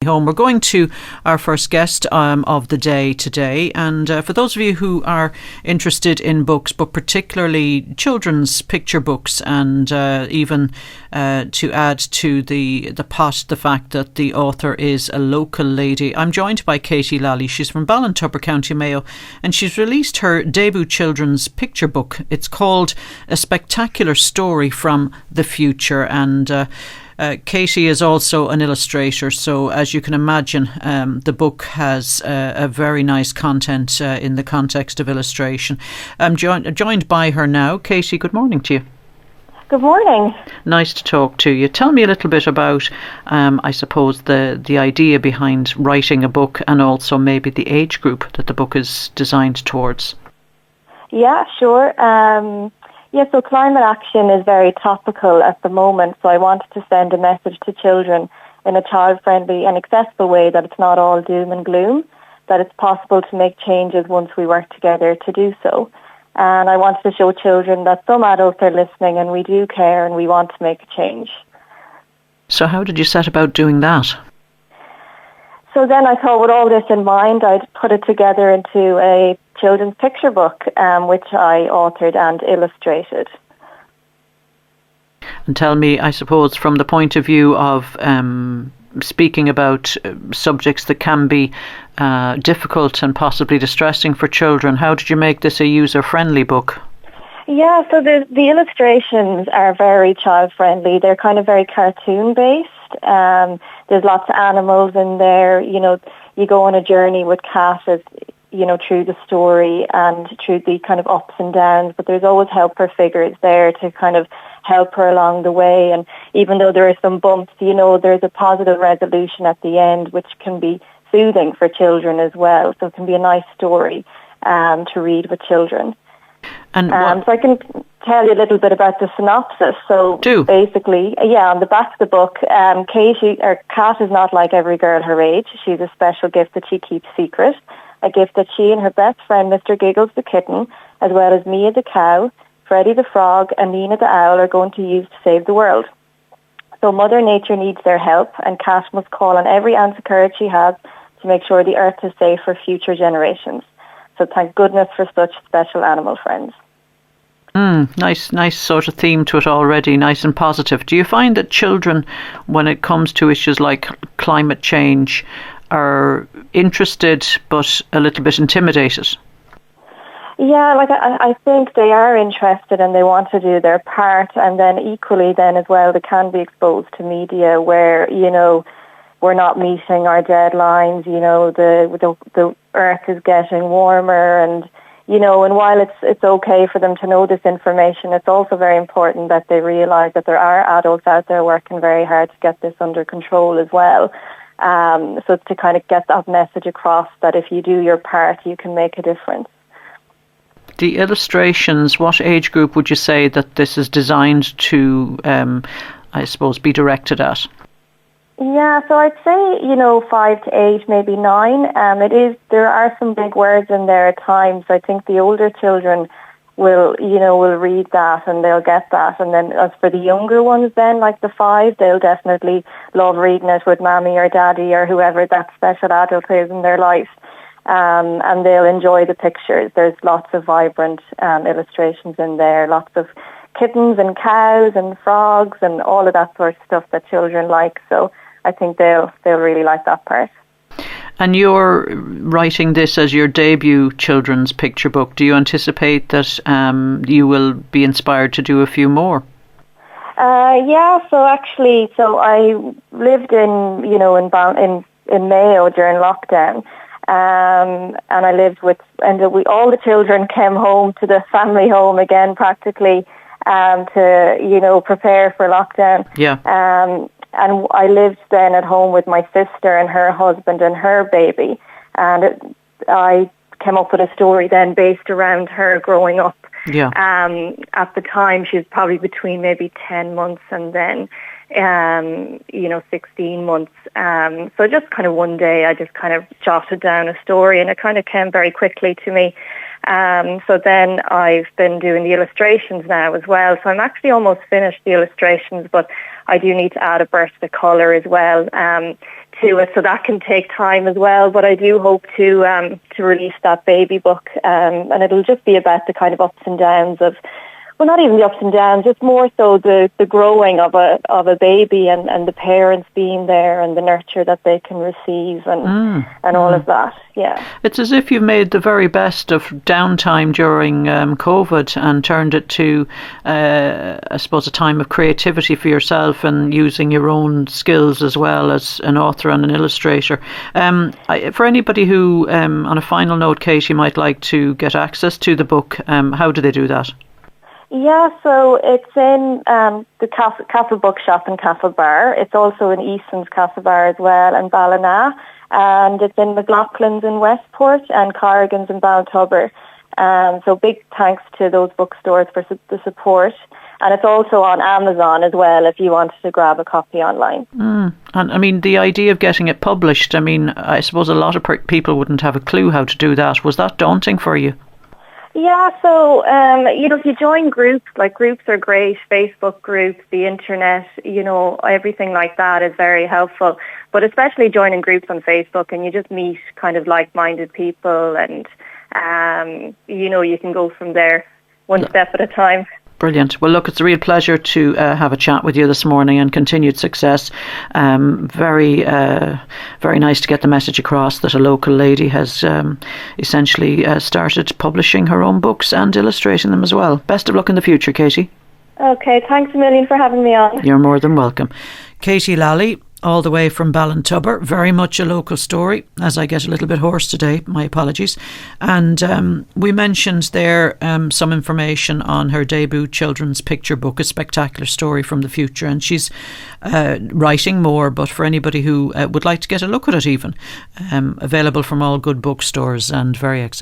Home. We're going to our first guest of the day today, and for those of you who are interested in books, but particularly children's picture books, and even to add to the pot the fact that the author is a local lady, I'm joined by Katie Lally. She's from Ballintubber, County Mayo, and she's released her debut children's picture book. It's called A Spectacular Story from the Future, and Katie is also an illustrator, so as you can imagine, the book has a very nice content in the context of illustration. I'm joined by her now. Katie, good morning to you. Good morning. Nice to talk to you. Tell me a little bit about, I suppose, the idea behind writing a book, and also maybe the age group that the book is designed towards. Yeah, sure. So climate action is very topical at the moment, so I wanted to send a message to children in a child-friendly and accessible way that it's not all doom and gloom, that it's possible to make changes once we work together to do so. And I wanted to show children that some adults are listening and we do care and we want to make a change. So how did you set about doing that? So then I thought, with all this in mind, I'd put it together into a children's picture book, which I authored and illustrated. And tell me, I suppose, from the point of view of speaking about subjects that can be difficult and possibly distressing for children, how did you make this a user-friendly book? Yeah, so the illustrations are very child-friendly. They're kind of very cartoon-based. There's lots of animals in there. You know, you go on a journey with Kat as, through the story and through the kind of ups and downs, but there's always helper figures there to kind of help her along the way. And even though there are some bumps, there's a positive resolution at the end, which can be soothing for children as well. So it can be a nice story to read with children. And so I can tell you a little bit about the synopsis. So basically, on the back of the book, Kat is not like every girl her age. She's a special gift that she keeps secret, a gift that she and her best friend, Mr. Giggles the kitten, as well as Mia the cow, Freddie the frog, and Nina the owl are going to use to save the world. So Mother Nature needs their help, and Kat must call on every ounce of courage she has to make sure the earth is safe for future generations. So thank goodness for such special animal friends. Nice sort of theme to it already, nice and positive. Do you find that children, when it comes to issues like climate change, are interested but a little bit intimidated? Yeah, I think they are interested and they want to do their part, and then equally then as well they can be exposed to media where, we're not meeting our deadlines, the earth is getting warmer, and and while it's okay for them to know this information, it's also very important that they realise that there are adults out there working very hard to get this under control as well. So to kind of get that message across that if you do your part, you can make a difference. The illustrations, what age group would you say that this is designed to, I suppose, be directed at? Yeah, so I'd say, 5 to 8, maybe 9. There are some big words in there at times. I think the older children will read that and they'll get that. And then as for the younger ones then, like the 5, they'll definitely love reading it with mommy or daddy or whoever that special adult is in their life. And they'll enjoy the pictures. There's lots of vibrant illustrations in there, lots of kittens and cows and frogs and all of that sort of stuff that children like. So I think they'll really like that part. And you're writing this as your debut children's picture book. Do you anticipate that you will be inspired to do a few more? So I lived in Mayo during lockdown. And I lived all the children came home to the family home again practically to prepare for lockdown. Yeah. And I lived then at home with my sister and her husband and her baby. And I came up with a story then based around her growing up. Yeah. At the time, she was probably between maybe 10 months and then, 16 months. So just kind of one day, I just kind of jotted down a story and it kind of came very quickly to me. So then I've been doing the illustrations now as well. So I'm actually almost finished the illustrations, but I do need to add a burst of colour as well to it, so that can take time as well. But I do hope to release that baby book, and it'll just be about the kind of ups and downs of, well, not even the ups and downs, just more so the growing of a baby and the parents being there and the nurture that they can receive and all of that. Yeah. It's as if you've made the very best of downtime during COVID and turned it to, I suppose, a time of creativity for yourself and using your own skills as well as an author and an illustrator. For anybody who, on a final note, Katie, might like to get access to the book, how do they do that? Yeah, so it's in the Castle Bookshop in Castlebar. It's also in Easton's Castlebar as well, and Ballina. And it's in McLaughlin's in Westport and Corrigan's in Ballintubber. So big thanks to those bookstores for the support. And it's also on Amazon as well if you wanted to grab a copy online. And I mean, the idea of getting it published, I mean, I suppose a lot of people wouldn't have a clue how to do that. Was that daunting for you? Yeah, so, if you join groups, like groups are great, Facebook groups, the internet, everything like that is very helpful. But especially joining groups on Facebook, and you just meet kind of like-minded people, and, you can go from there one step at a time. Brilliant. Well, look, it's a real pleasure to have a chat with you this morning, and continued success. Very nice to get the message across that a local lady has essentially started publishing her own books and illustrating them as well. Best of luck in the future, Katie. Okay, thanks a million for having me on. You're more than welcome. Katie Lally, all the way from Ballintubber, very much a local story, as I get a little bit hoarse today, my apologies. And we mentioned there some information on her debut children's picture book, A Spectacular Story from the Future, and she's writing more, but for anybody who would like to get a look at it even, available from all good bookstores and very accessible.